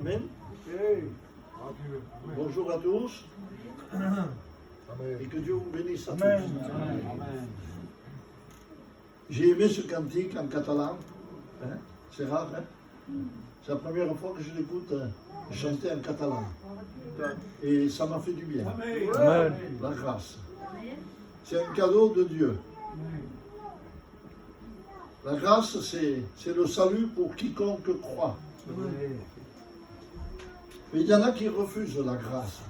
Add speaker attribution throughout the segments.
Speaker 1: Amen. Bonjour à tous. Et que Dieu vous bénisse à tous.
Speaker 2: Amen.
Speaker 1: J'ai aimé ce cantique en catalan. Hein? C'est rare, hein? C'est la première fois que je l'écoute chanter en catalan. Et ça m'a fait du bien.
Speaker 2: Amen.
Speaker 1: La grâce. C'est un cadeau de Dieu. La grâce, c'est le salut pour quiconque croit. Mais il y en a qui refusent la grâce.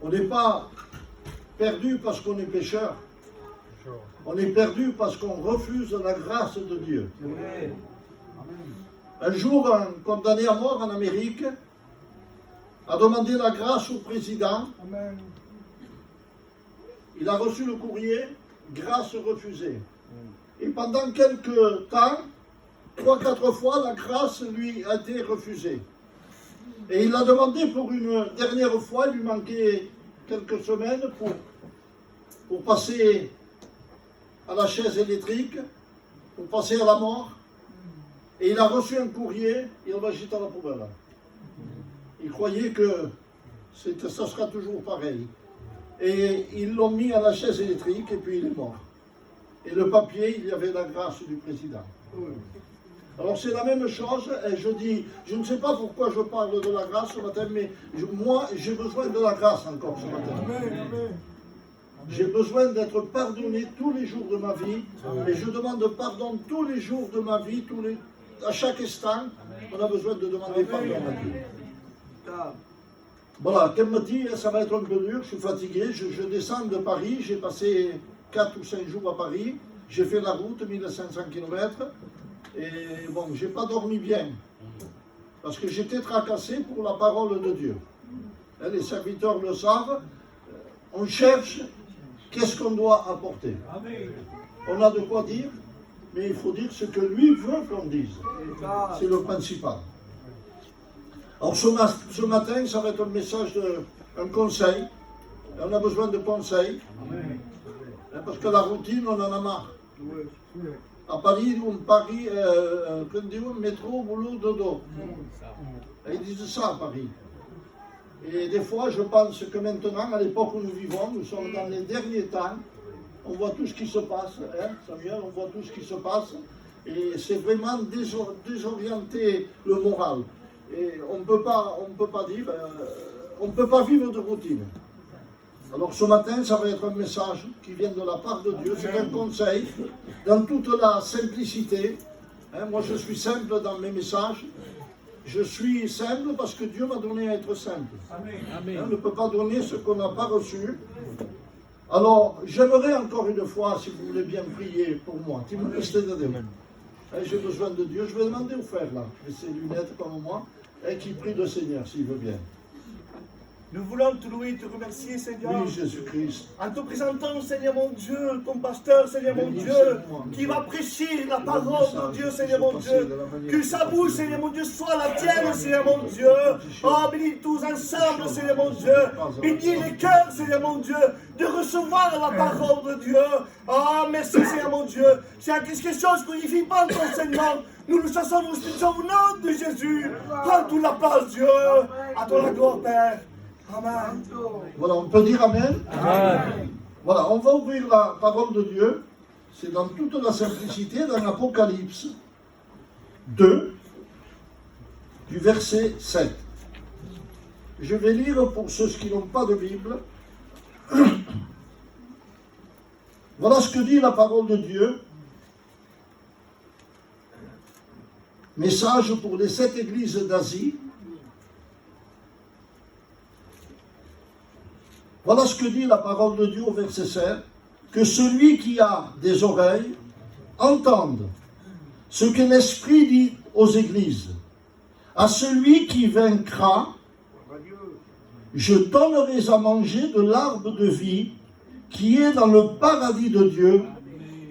Speaker 1: On n'est pas perdu parce qu'on est pécheur. On est perdu parce qu'on refuse la grâce de Dieu. Un jour, un condamné à mort en Amérique a demandé la grâce au président. Il a reçu le courrier, grâce refusée. Et pendant quelques temps, 3-4 fois, la grâce lui a été refusée. Et il a demandé pour une dernière fois, il lui manquait quelques semaines pour passer à la chaise électrique, pour passer à la mort. Et il a reçu un courrier, il l'a jeté à la poubelle. Il croyait que ça sera toujours pareil. Et ils l'ont mis à la chaise électrique et puis il est mort. Et le papier, il y avait la grâce du président. Alors c'est la même chose, et je dis, je ne sais pas pourquoi je parle de la grâce ce matin, mais moi j'ai besoin de la grâce encore ce matin. J'ai besoin d'être pardonné tous les jours de ma vie, et je demande pardon tous les jours de ma vie, à chaque instant, on a besoin de demander pardon à Dieu. Voilà, quel matin, ça va être un peu dur, je suis fatigué, je descends de Paris, j'ai passé 4 ou 5 jours à Paris, j'ai fait la route, 1500 km, et bon, j'ai pas dormi bien, parce que j'étais tracassé pour la parole de Dieu. Les serviteurs le savent, on cherche qu'est-ce qu'on doit apporter. On a de quoi dire, mais il faut dire ce que lui veut qu'on dise. C'est le principal. Alors ce matin, ça va être un message, un conseil. On a besoin de conseils. Parce que la routine, on en a marre. À Paris, quand on métro, boulot, dodo. Et ils disent ça à Paris. Et des fois, je pense que maintenant, à l'époque où nous vivons, nous sommes dans les derniers temps, on voit tout ce qui se passe, hein, Samuel, on voit tout ce qui se passe, et c'est vraiment désorienter le moral. Et on ne peut pas dire, on ne peut pas vivre de routine. Alors ce matin, ça va être un message qui vient de la part de Dieu, c'est un conseil, dans toute la simplicité. Hein, moi je suis simple dans mes messages, je suis simple parce que Dieu m'a donné à être simple. Amen. On ne peut pas donner ce qu'on n'a pas reçu. Alors, j'aimerais encore une fois, si vous voulez bien prier pour moi. J'ai besoin de Dieu. Je vais demander au frère là, avec ses lunettes comme moi, et qui prie le Seigneur s'il veut bien.
Speaker 2: Nous voulons te louer et te remercier, Seigneur.
Speaker 1: Oui, Jésus-Christ.
Speaker 2: En te présentant, Seigneur mon Dieu, ton pasteur, Seigneur mon Dieu, qui va prêcher la parole de Dieu, Seigneur mon Dieu. Que sa bouche, Seigneur mon Dieu, soit la tienne, Seigneur mon Dieu. Oh, bénis tous ensemble, Seigneur mon Dieu. Bénis les cœurs, Seigneur mon Dieu, de recevoir la parole de Dieu. Oh, merci, Seigneur mon Dieu. Si à quelque chose glorifie pas ton Seigneur, nous nous chassons, nous disons au nom de Jésus. Prends toute la place, Dieu. À toi la gloire, Père. Amen.
Speaker 1: Voilà, on peut dire Amen.
Speaker 2: Amen.
Speaker 1: Voilà, on va ouvrir la parole de Dieu. C'est dans toute la simplicité, dans l'Apocalypse 2, du verset 7. Je vais lire pour ceux qui n'ont pas de Bible. Voilà ce que dit la parole de Dieu. Message pour les 7 églises d'Asie. Voilà ce que dit la parole de Dieu au verset 7. Que celui qui a des oreilles entende ce que l'Esprit dit aux églises. À celui qui vaincra, je donnerai à manger de l'arbre de vie qui est dans le paradis de Dieu.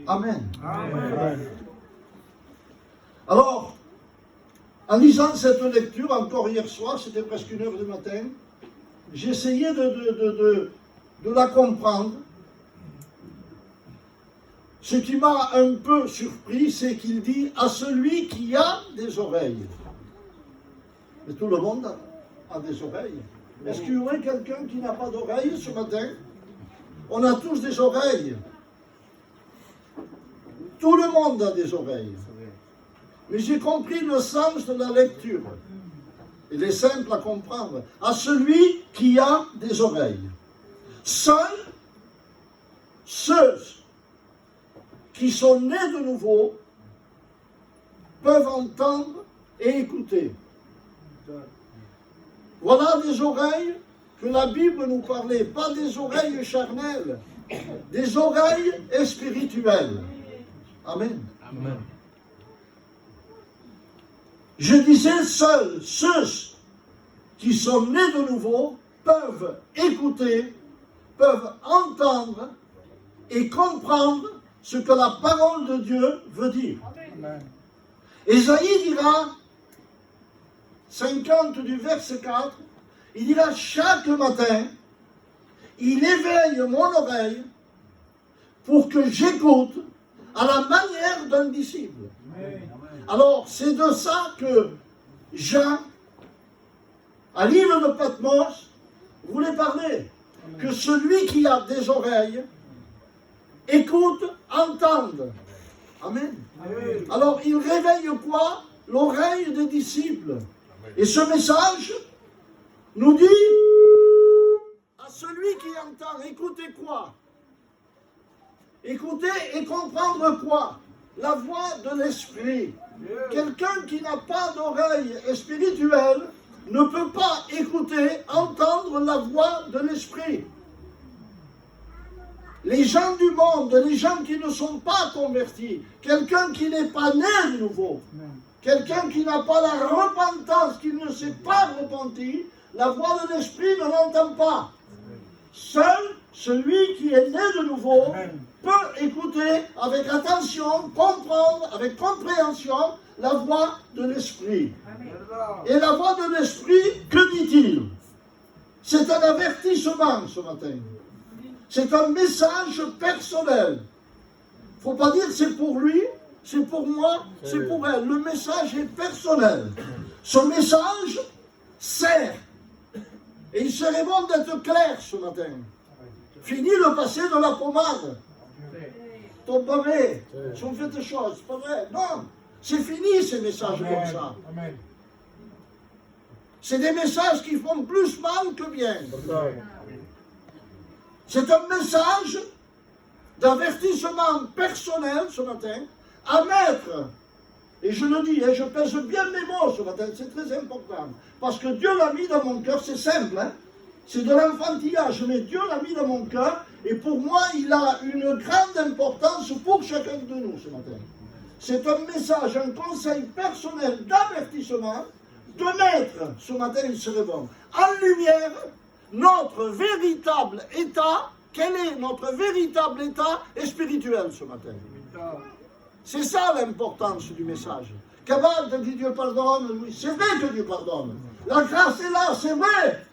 Speaker 1: Amen. Amen. Alors, en lisant cette lecture, encore hier soir, c'était presque 1h du matin, j'essayais de la comprendre. Ce qui m'a un peu surpris, c'est qu'il dit « à celui qui a des oreilles ». Mais tout le monde a des oreilles. Est-ce qu'il y aurait quelqu'un qui n'a pas d'oreilles ce matin? On a tous des oreilles. Tout le monde a des oreilles. Mais j'ai compris le sens de la lecture. Il est simple à comprendre. À celui qui a des oreilles. Seuls ceux qui sont nés de nouveau peuvent entendre et écouter. Voilà des oreilles que la Bible nous parlait, pas des oreilles charnelles, des oreilles spirituelles. Amen.
Speaker 3: Amen.
Speaker 1: Je disais, seuls ceux qui sont nés de nouveau peuvent écouter, peuvent entendre et comprendre ce que la parole de Dieu veut dire.
Speaker 3: Amen.
Speaker 1: Ésaïe dira, 50 du verset 4, il dira chaque matin, il éveille mon oreille pour que j'écoute à la manière d'un disciple.
Speaker 3: Amen.
Speaker 1: Alors, c'est de ça que Jean, à l'île de Patmos, voulait parler. Que celui qui a des oreilles écoute, entende. Amen.
Speaker 3: Amen.
Speaker 1: Alors, il réveille quoi? L'oreille des disciples. Et ce message nous dit à celui qui entend, écoutez quoi? Écoutez et comprendre quoi? La voix de l'esprit. Quelqu'un qui n'a pas d'oreille spirituelle ne peut pas écouter, entendre la voix de l'esprit. Les gens du monde, les gens qui ne sont pas convertis, quelqu'un qui n'est pas né de nouveau, quelqu'un qui n'a pas la repentance, qui ne s'est pas repenti, la voix de l'esprit ne l'entend pas. Seul celui qui est né de nouveau peut écouter avec attention, comprendre avec compréhension la voix de l'esprit. Et la voix de l'esprit, que dit-il? C'est un avertissement ce matin. C'est un message personnel. Il ne faut pas dire c'est pour lui, c'est pour moi, c'est pour elle. Le message est personnel. Ce message sert. Et il serait bon d'être clair ce matin. Fini de passer de la pommade. Ton pavé, si on fait des choses, c'est pas vrai. Non, c'est fini ces messages comme ça.
Speaker 3: Amen.
Speaker 1: C'est des messages qui font plus mal que bien. C'est un message d'avertissement personnel ce matin à mettre, et je le dis, et je pèse bien mes mots ce matin, c'est très important, parce que Dieu l'a mis dans mon cœur, c'est simple, hein? C'est de l'enfantillage, mais Dieu l'a mis dans mon cœur, et pour moi, il a une grande importance pour chacun de nous ce matin. C'est un message, un conseil personnel d'avertissement, de mettre, ce matin il serait bon, en lumière notre véritable état. Quel est notre véritable état spirituel ce matin? C'est ça l'importance du message. Cabal te dit Dieu pardonne, oui, c'est vrai que Dieu pardonne. La grâce est là, c'est vrai.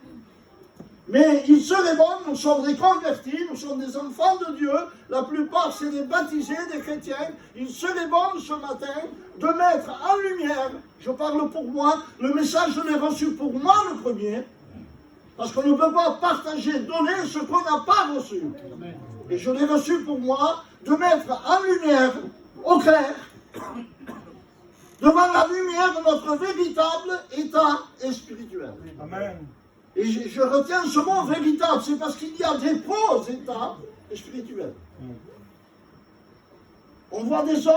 Speaker 1: Mais il serait bon, nous sommes des convertis, nous sommes des enfants de Dieu, la plupart c'est des baptisés, des chrétiens. Il serait bon ce matin de mettre en lumière, je parle pour moi, le message je l'ai reçu pour moi le premier, parce qu'on ne peut pas partager, donner ce qu'on n'a pas reçu. Et je l'ai reçu pour moi, de mettre en lumière, au clair, devant la lumière de notre véritable état spirituel.
Speaker 3: Amen.
Speaker 1: Et je retiens ce mot véritable, c'est parce qu'il y a des faux états spirituels. On voit des hommes,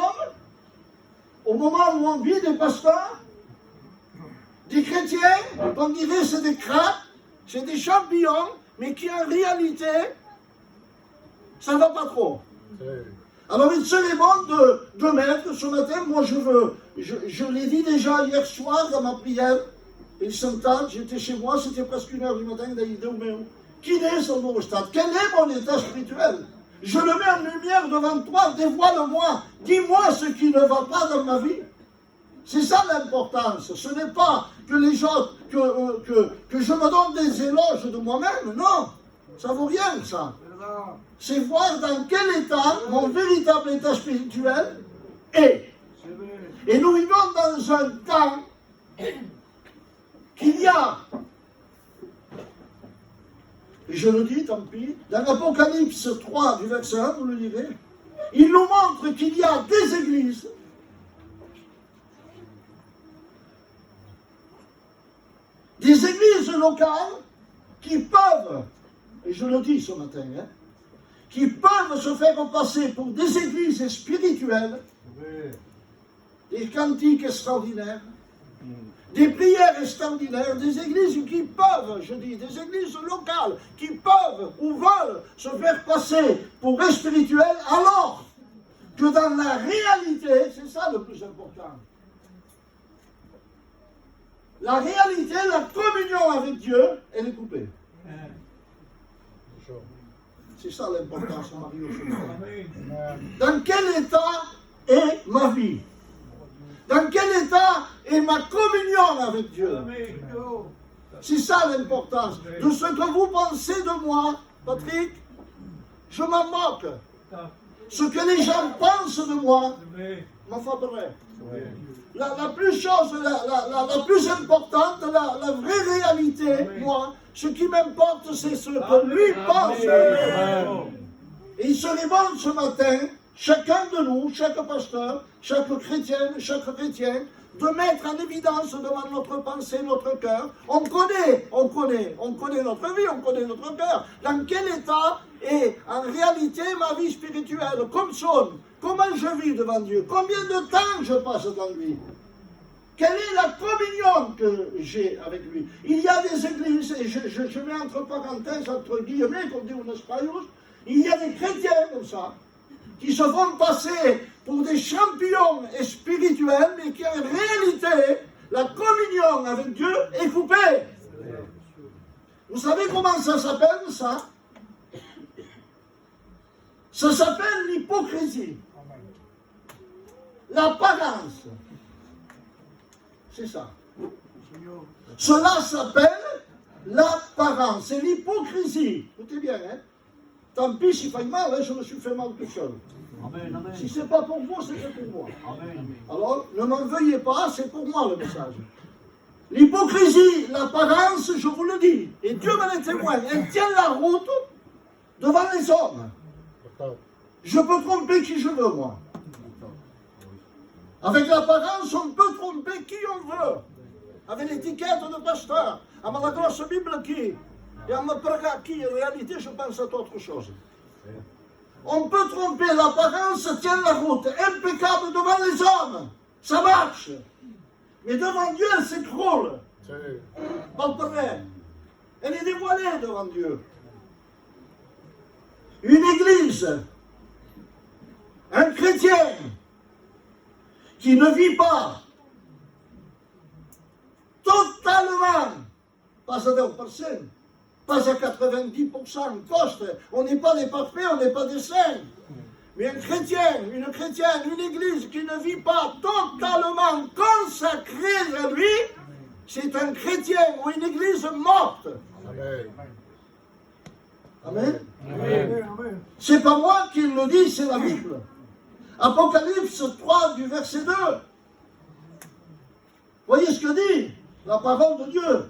Speaker 1: au moment où on vit des pasteurs, des chrétiens, on dirait c'est des crabes, c'est des champignons, mais qui en réalité, ça ne va pas trop. Alors il serait bon de mettre ce matin, moi je l'ai dit déjà hier soir dans ma prière, il s'entend, j'étais chez moi, c'était presque 1h du matin, qui est son nouveau stade? Quel est mon état spirituel? Je le mets en lumière devant toi, dévoile-moi, dis-moi ce qui ne va pas dans ma vie. C'est ça l'importance, ce n'est pas que les gens, que je me donne des éloges de moi-même, non, ça vaut rien ça. C'est voir dans quel état mon véritable état spirituel est. Et nous vivons dans un temps je le dis, tant pis, dans l'Apocalypse 3 du verset 1, vous le lirez, il nous montre qu'il y a des églises locales qui peuvent, et je le dis ce matin, qui peuvent se faire passer pour des églises spirituelles, des cantiques extraordinaires, des prières extraordinaires, des églises qui peuvent, je dis, des églises locales qui peuvent ou veulent se faire passer pour spirituelles, alors que dans la réalité, c'est ça le plus important. La réalité, la communion avec Dieu, elle est coupée. C'est ça l'importance, Mario. Dans quel état est ma vie? Dans quel état est ma communion avec Dieu? C'est ça l'importance. De ce que vous pensez de moi, Patrick, je m'en moque. Ce que les gens pensent de moi, m'en frapperait. La plus importante, la vraie réalité, moi, ce qui m'importe, c'est ce que lui pense. Et il serait bon ce matin, chacun de nous, chaque pasteur, chaque chrétien, de mettre en évidence devant notre pensée, notre cœur. On connaît notre vie, on connaît notre cœur. Dans quel état est en réalité ma vie spirituelle? Comment je vis devant Dieu? Combien de temps je passe dans lui? Quelle est la communion que j'ai avec lui? Il y a des églises, et je mets entre parenthèses, entre guillemets, comme dit un espagnol, il y a des chrétiens comme ça, qui se font passer pour des champions spirituels, mais qui en réalité, la communion avec Dieu est coupée. Vous savez comment ça s'appelle, ça? Ça s'appelle l'hypocrisie. L'apparence. C'est ça. Cela s'appelle l'apparence. C'est l'hypocrisie. Écoutez bien, hein? Tant pis s'il fait mal, je me suis fait mal tout seul.
Speaker 3: Amen, amen.
Speaker 1: Si ce n'est pas pour vous, c'est pour moi.
Speaker 3: Amen.
Speaker 1: Alors, ne m'en veuillez pas, c'est pour moi le message. L'hypocrisie, l'apparence, je vous le dis, et Dieu m'en est témoin, elle tient la route devant les hommes. Je peux tromper qui je veux, moi. Avec l'apparence, on peut tromper qui on veut. Avec l'étiquette de pasteur, avec la grosse Bible qui, et à me praga qui, en réalité, je pense à autre chose. On peut tromper, l'apparence tient la route, impeccable devant les hommes. Ça marche. Mais devant Dieu, elle s'écroule. Pas près. Elle est dévoilée devant Dieu. Une église, un chrétien qui ne vit pas totalement, pas à 10%, pas à 90%, poste, on n'est pas des parfaits, on n'est pas des saints. Mais un chrétien, une chrétienne, une église qui ne vit pas totalement consacrée à lui, c'est un chrétien ou une église morte. Amen. Amen. Amen. C'est pas moi qui le dis, c'est la Bible. Apocalypse 3 du verset 2. Voyez ce que dit la parole de Dieu.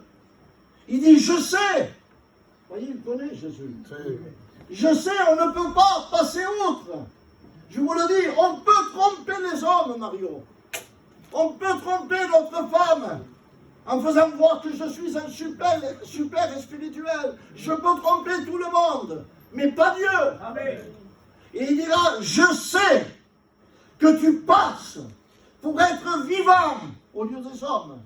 Speaker 1: Il dit, je sais. Voyez, il connaît Jésus. Je sais, on ne peut pas passer outre. Je vous le dis, on peut tromper les hommes, Mario. On peut tromper notre femme en faisant voir que je suis un super spirituel. Je peux tromper tout le monde, mais pas Dieu. Amen. Et il dira, je sais que tu passes pour être vivant au lieu des hommes.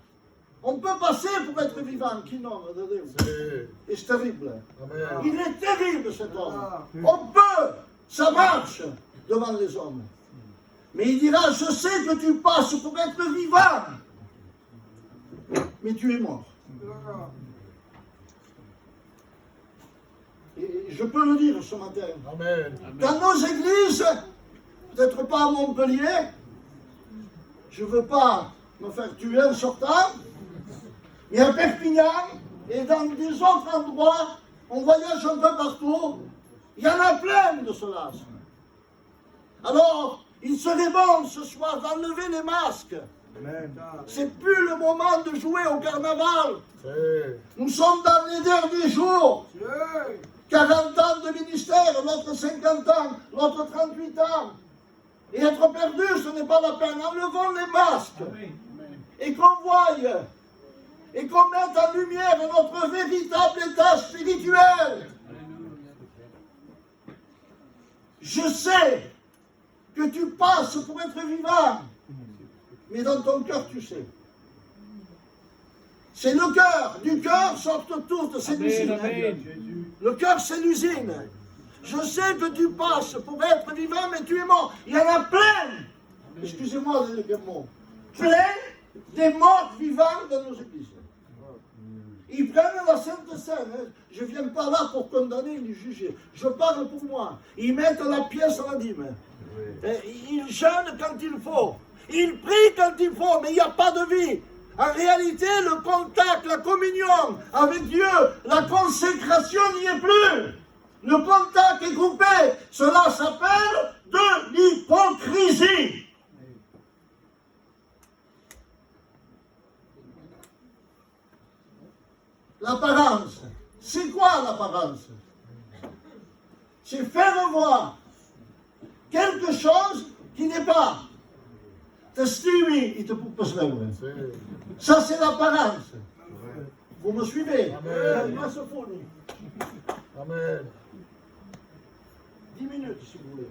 Speaker 1: On peut passer pour être vivant, qui nomme de Dieu. Et c'est terrible. Amen. Il est terrible cet homme. On peut, ça marche devant les hommes. Mais il dira, je sais que tu passes pour être vivant, mais tu es mort. Et je peux le dire ce matin. Amen. Dans nos églises, peut-être pas à Montpellier, je ne veux pas me faire tuer en sortant, mais à Perpignan et dans des autres endroits, on voyage un peu partout, il y en a plein de cela. Alors, il serait bon ce soir d'enlever les masques. C'est plus le moment de jouer au carnaval. Nous sommes dans les derniers jours. 40 ans de ministère, l'autre 50 ans, l'autre 38 ans. Et être perdu, ce n'est pas la peine. Enlevons les masques. Et qu'on voie, et qu'on mette en lumière notre véritable état spirituel. Je sais que tu passes pour être vivant, mais dans ton cœur, tu sais. C'est le cœur. Du cœur sortent toutes ces usines. Le cœur, c'est l'usine. Je sais que tu passes pour être vivant, mais tu es mort. Il y en a plein. Excusez-moi le mot. Plein des morts vivants dans nos églises. Ils prennent la Sainte Seine. Je ne viens pas là pour condamner ni juger. Je parle pour moi. Ils mettent la pièce à la dîme. Ils jeûnent quand il faut. Ils prient quand il faut, mais il n'y a pas de vie. En réalité, le contact, la communion avec Dieu, la consécration n'y est plus. Le contact est coupé. Cela s'appelle de l'hypocrisie. L'apparence. C'est quoi l'apparence? C'est faire voir quelque chose qui n'est pas. Testimi, il te coupe pas cela. Ça, c'est l'apparence. Vous me suivez? Amen. Amen. 10 minutes, si vous voulez.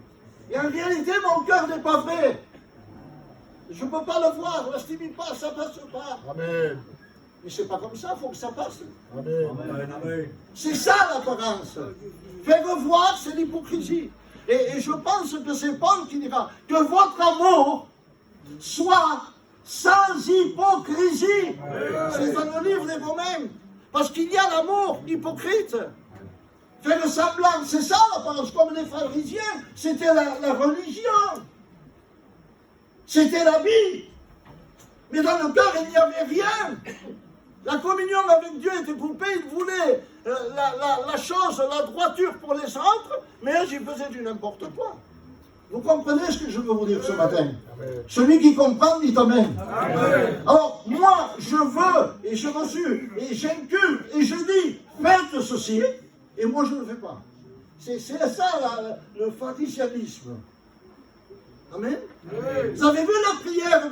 Speaker 1: Et en réalité, mon cœur n'est pas vrai. Je ne peux pas le voir, ne l'estime pas, ça ne passe pas. Amen. Mais c'est pas comme ça, il faut que ça passe. Amen. Amen. C'est ça l'apparence. Faire voir, c'est l'hypocrisie. Et je pense que c'est Paul qui dira que votre amour soit sans hypocrisie. C'est dans le livre des Romains. Parce qu'il y a l'amour hypocrite. Faire semblant, c'est ça l'apparence. Comme les pharisiens, c'était la religion. C'était la vie. Mais dans le cœur, il n'y avait rien. La communion avec Dieu était coupée. Ils voulaient la chose, la droiture pour les autres, mais eux, ils faisaient du n'importe quoi. Vous comprenez ce que je veux vous dire ce matin? Amen. Celui qui comprend, dit Amen. Amen. Alors, moi, je veux, et je reçus, et j'inculque, et je dis, faites ceci, et moi, je ne le fais pas. C'est ça, le pharisianisme. Amen. Amen. Vous avez vu la prière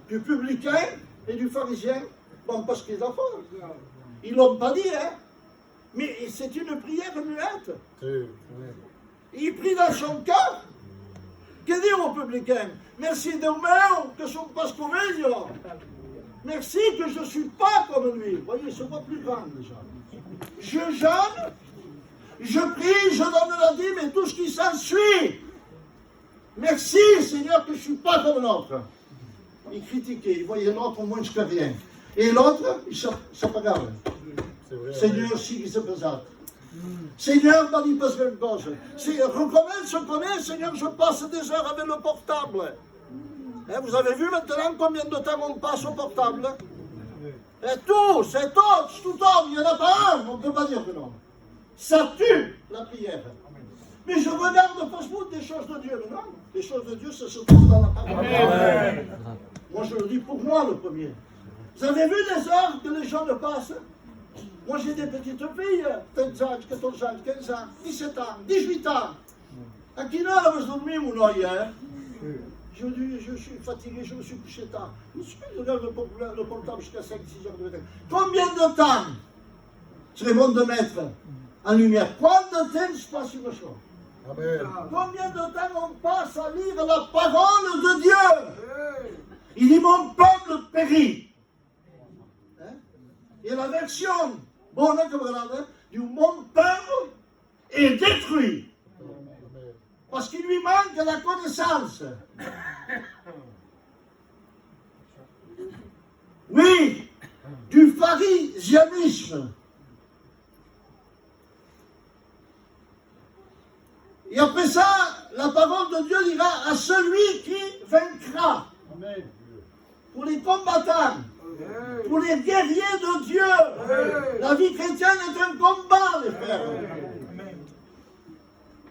Speaker 1: du publicain et du pharisien? Bon, parce qu'ils en font. Ils ne l'ont pas dit, hein. Mais c'est une prière muette. Il prie dans son cœur. Que dire au publicain? Merci de moi que son pascovelio. Merci que je ne suis pas comme lui. Vous voyez, c'est pas plus grand déjà. Je jeûne, je prie, je donne la dîme et tout ce qui s'ensuit. Merci Seigneur que je ne suis pas comme l'autre. Il critiquait, il voyait l'autre moins que rien. Et l'autre, il s'appagave. Seigneur, si il se pesate. Seigneur, m'a dit pas quelque chose. Recommence, je connais, Seigneur, je passe des heures avec le portable. Vous avez vu maintenant combien de temps on passe au portable? Et tout, c'est tout homme, il n'y en a pas un, on ne peut pas dire que non. Ça tue la prière. Mais je regarde faussement des choses de Dieu, non? Les choses de Dieu, ça se trouve dans la parole. Amen. Moi, je le dis pour moi le premier. Vous avez vu les heures que les gens ne passent? Moi, j'ai des petites filles, 13 ans, 14 ans, 15 ans, 17 ans, 18 ans. À quelle heure vous dormez, mon oeil, hein? Je dis, je suis fatigué, je me suis couché tard. Je regarde le portable jusqu'à 5-6 heures de matin. Combien de temps serait bon de mettre en lumière? Combien de temps se passe une chose? Amen. Combien de temps on passe à lire la parole de Dieu? Il dit, mon peuple périt. Hein? Et la version, bon, du mon peuple est détruit. Parce qu'il lui manque la connaissance. Oui, du pharisianisme. Et après ça, la parole de Dieu dira à celui qui vaincra. Amen. Pour les combattants, pour les guerriers de Dieu. La vie chrétienne est un combat, les frères.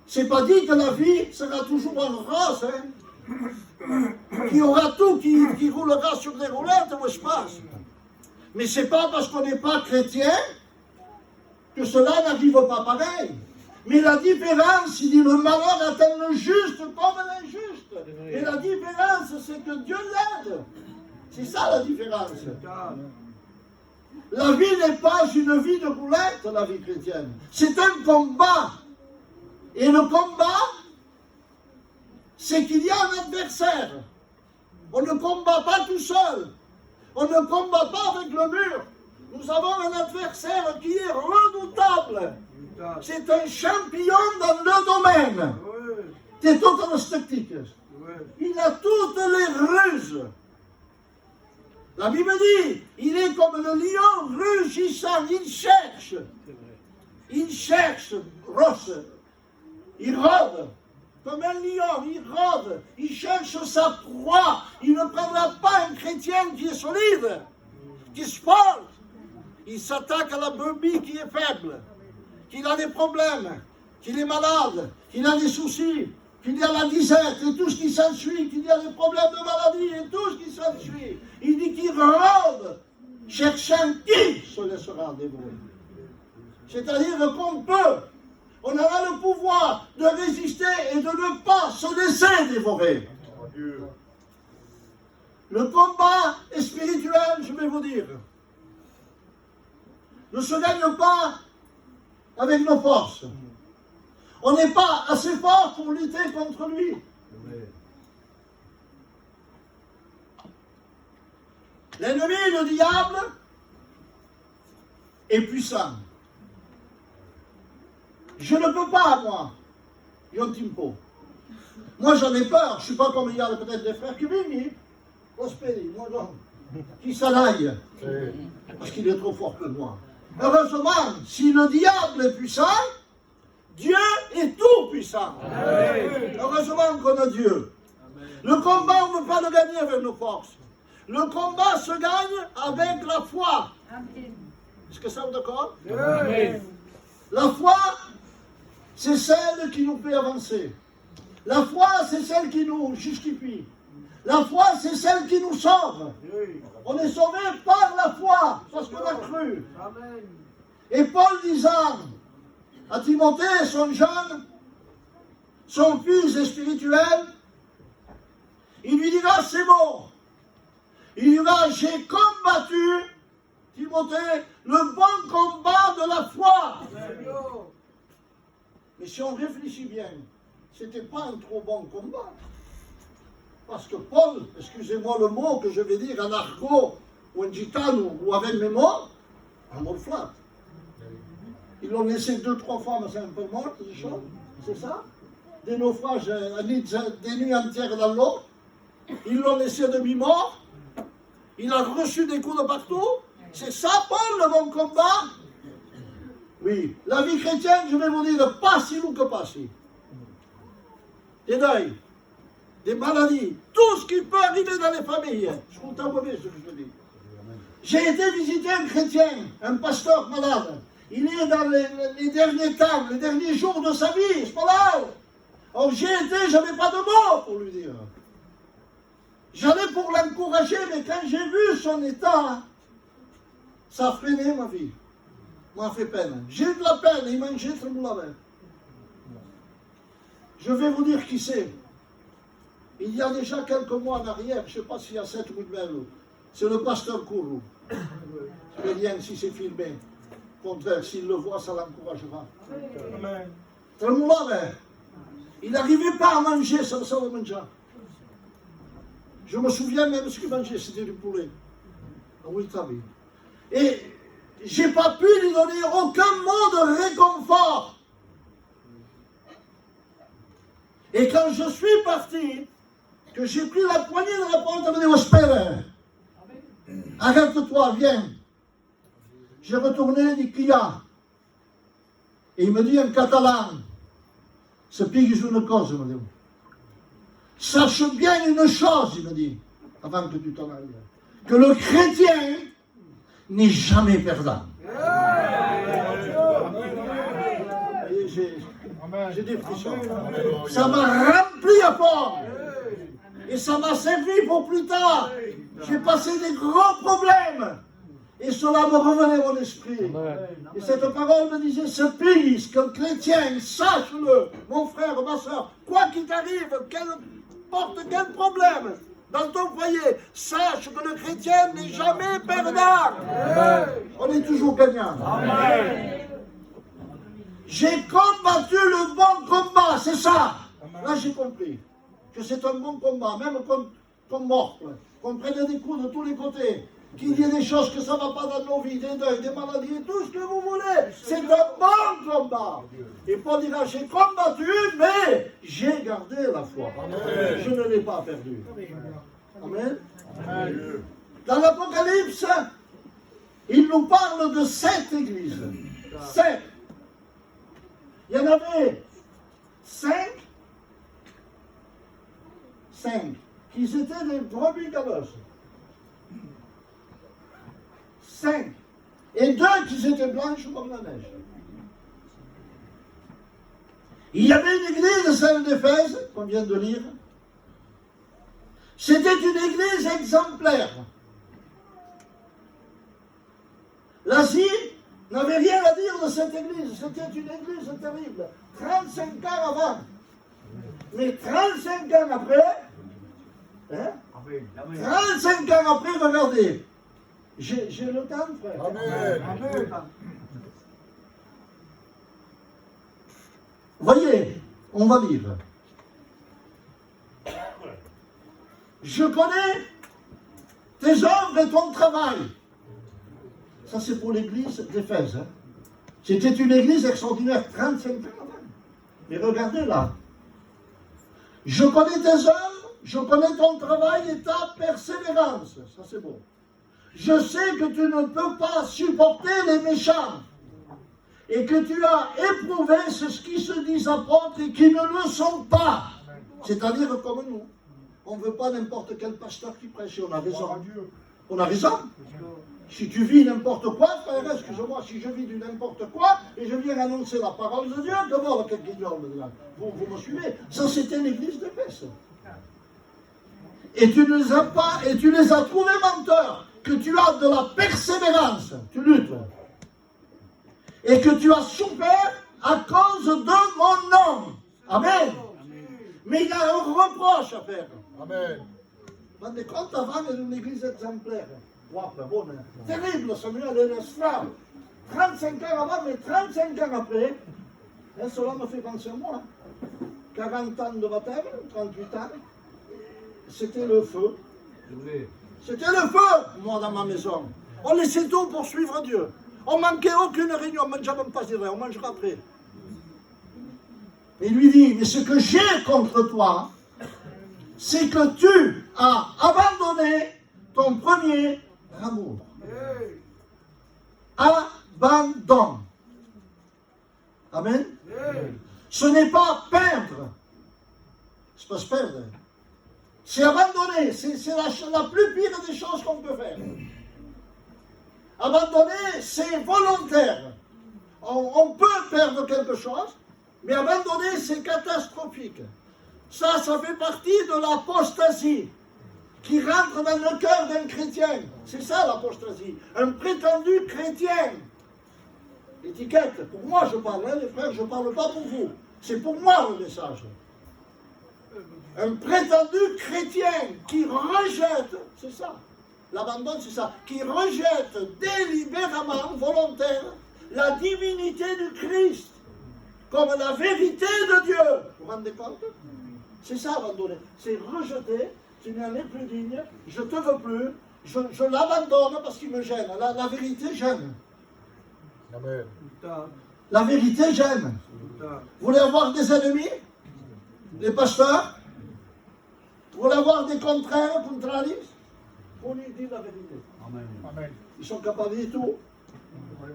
Speaker 1: C'est pas dit que la vie sera toujours en rose, hein. Qu'il y aura tout qui roulera sur des roulettes, moi je passe. Mais c'est pas parce qu'on n'est pas chrétien que cela n'arrive pas pareil. Mais la différence, il dit, le malheur atteint le juste comme l'injuste. Et la différence, c'est que Dieu l'aide. C'est ça la différence. La vie n'est pas une vie de roulette, la vie chrétienne. C'est un combat. Et le combat, c'est qu'il y a un adversaire. On ne combat pas tout seul. On ne combat pas avec le mur. Nous avons un adversaire qui est redoutable. C'est un champion dans le domaine. C'est tout un statique. Il a toutes les ruses. La Bible dit, il est comme le lion rugissant. Il cherche, roche. Il rôde. Comme un lion, il rôde. Il cherche sa proie. Il ne prendra pas un chrétien qui est solide, qui se porte. Il s'attaque à la brebis qui est faible, qu'il a des problèmes, qu'il est malade, qu'il a des soucis, qu'il y a la disette et tout ce qui s'ensuit, qu'il y a des problèmes de maladie et tout ce qui s'ensuit. Il dit qu'il rôde, cherchant qui se laissera dévorer. C'est-à-dire qu'on peut, on aura le pouvoir de résister et de ne pas se laisser dévorer. Le combat est spirituel, je vais vous dire. Ne se gagne pas avec nos forces. On n'est pas assez fort pour lutter contre lui. L'ennemi, le diable, est puissant. Je ne peux pas, moi, Yon Timpo. Moi, j'en ai peur. Je ne suis pas comme il y a peut-être des frères qui viennent, prospérer, moi non. Qui s'alaille. Parce qu'il est trop fort pour moi. Heureusement, si le diable est puissant, Dieu est tout puissant. Amen. Heureusement qu'on a Dieu. Amen. Le combat, on ne peut pas le gagner avec nos forces. Le combat se gagne avec la foi. Amen. Est-ce que ça vous d'accord? Amen. La foi, c'est celle qui nous fait avancer. La foi, c'est celle qui nous justifie. La foi, c'est celle qui nous sauve. On est sauvé par la foi, parce qu'on a cru. Amen. Et Paul disant à Timothée, son jeune, son fils est spirituel, il lui dira ces mots. Il dira, j'ai combattu, Timothée, le bon combat de la foi. Mais si on réfléchit bien, ce n'était pas un trop bon combat. Parce que Paul, excusez-moi le mot que je vais dire en argot ou en gitano ou avec mes mots, un mot flat. Ils l'ont laissé 2-3 fois, mais c'est un peu mort, c'est ça? Des naufrages, des nuits entières dans l'eau. Ils l'ont laissé demi-mort. Il a reçu des coups de partout. C'est ça, Paul, le bon combat? Oui. La vie chrétienne, je vais vous dire, pas si lourd que pas si. Des deuils, des maladies, tout ce qui peut arriver dans les familles. Je vous t'envoie ce que je dis. J'ai été visiter un chrétien, un pasteur malade. Il est dans les derniers temps, les derniers jours de sa vie, c'est pas là. Alors j'ai été, je n'avais pas de mots pour lui dire. J'allais pour l'encourager, mais quand j'ai vu son état, ça a freiné ma vie. M'a fait peine. J'ai eu de la peine, il mangeait très mauvais. Je vais vous dire qui c'est. Il y a déjà quelques mois en arrière, je ne sais pas s'il y a 7 ou 8 mails, c'est le pasteur Kourou. Je vais dire si c'est filmé. Au contraire, s'il le voit, ça l'encouragera. Très mauvais. Il n'arrivait pas à manger, ça le mangeait. Je me souviens même ce qu'il mangeait, c'était du poulet. Oui, t'as vu. Et j'ai pas pu lui donner aucun mot de réconfort. Et quand je suis parti, que j'ai pris la poignée de la porte, elle m'a dit, espère, arrête-toi, viens. J'ai retourné, il dit, qui y a? Et il me dit en catalan, ce pigue une cause, il me dit. Sache bien une chose, il me dit, avant que tu t'en ailles, que le chrétien n'est jamais perdant. J'ai des frissons. Ça m'a rempli à fond. Et ça m'a servi pour plus tard. J'ai passé des gros problèmes. Et cela me revenait à mon esprit. Et cette parole me disait, ce pays, qu'un chrétien, sache-le, mon frère, ma soeur, quoi qu'il t'arrive, quel problème dans ton foyer, sache que le chrétien n'est jamais perdant. On est toujours gagnant. J'ai combattu le bon combat, c'est ça. Là j'ai compris que c'est un bon combat, même qu'on morte, qu'on prenne des coups de tous les côtés, qu'il y ait des choses que ça ne va pas dans nos vies, des deuils, des maladies, tout ce que vous voulez. C'est un bon combat. Et Paul dira, j'ai combattu, mais j'ai gardé la foi. Je ne l'ai pas perdue. Amen. Dans l'Apocalypse, il nous parle de 7 églises. 7. Il y en avait 5 qui étaient des brebis galeuses. 5. Et 2 qui étaient blanches comme la neige. Il y avait une église, celle d'Éphèse, qu'on vient de lire. C'était une église exemplaire. L'Asie n'avait rien à dire de cette église. C'était une église terrible. 35 ans avant. Mais 35 ans après, 35 ans après, regardez. J'ai le temps, frère. Amen. Voyez, on va lire. Je connais tes œuvres et ton travail. Ça, c'est pour l'église d'Éphèse. Hein. C'était une église extraordinaire, 35 ans avant. Mais regardez là. Je connais tes œuvres, je connais ton travail et ta persévérance. Ça, c'est bon. Je sais que tu ne peux pas supporter les méchants et que tu as éprouvé ce qui se disent apôtres et qui ne le sont pas. C'est-à-dire comme nous. On ne veut pas n'importe quel pasteur qui prêche. On a raison. On a raison. Si tu vis n'importe quoi, frère, excusez-moi, si je vis du n'importe quoi et je viens annoncer la parole de Dieu, d'abord, quelqu'un dit, vous me suivez. Ça, c'était l'église d'Éphèse. Et tu les as trouvés menteurs, que tu as de la persévérance, tu luttes, et que tu as souffert à cause de mon nom. Amen. Mais il y a un reproche à faire. Amen. Vous vous rendez compte, avant, il y a une église exemplaire. Wow, bon, terrible, Samuel et l'esclave. 35 ans avant, mais 35 ans après, cela me fait penser à moi. 40 ans de baptême, 38 ans, c'était le feu. C'était le feu, moi, dans ma maison. On laissait tout pour suivre Dieu. On manquait aucune réunion, on ne mangeait même pas, on mangera après. Il lui dit, mais ce que j'ai contre toi, c'est que tu as abandonné ton premier amour. Abandon. Amen. Ce n'est pas perdre. C'est pas se perdre. C'est abandonner. C'est la plus pire des choses qu'on peut faire. Abandonner, c'est volontaire. On peut perdre quelque chose, mais abandonner, c'est catastrophique. Ça fait partie de l'apostasie qui rentre dans le cœur d'un chrétien. C'est ça l'apostasie. Un prétendu chrétien. Étiquette. Pour moi, je parle, hein, les frères, je ne parle pas pour vous. C'est pour moi le message. Un prétendu chrétien qui rejette, c'est ça. L'abandon, c'est ça. Qui rejette délibérément, volontaire, la divinité du Christ comme la vérité de Dieu. Vous vous rendez compte? C'est ça, abandonner. C'est rejeter, tu n'en es plus digne, je ne te veux plus, je l'abandonne parce qu'il me gêne. La vérité gêne.
Speaker 3: Amen.
Speaker 1: La vérité gêne. Vous voulez avoir des ennemis? Les pasteurs? Vous voulez avoir des contraires, contraristes? On lui dit la vérité.
Speaker 3: Amen. Amen.
Speaker 1: Ils sont capables de tout.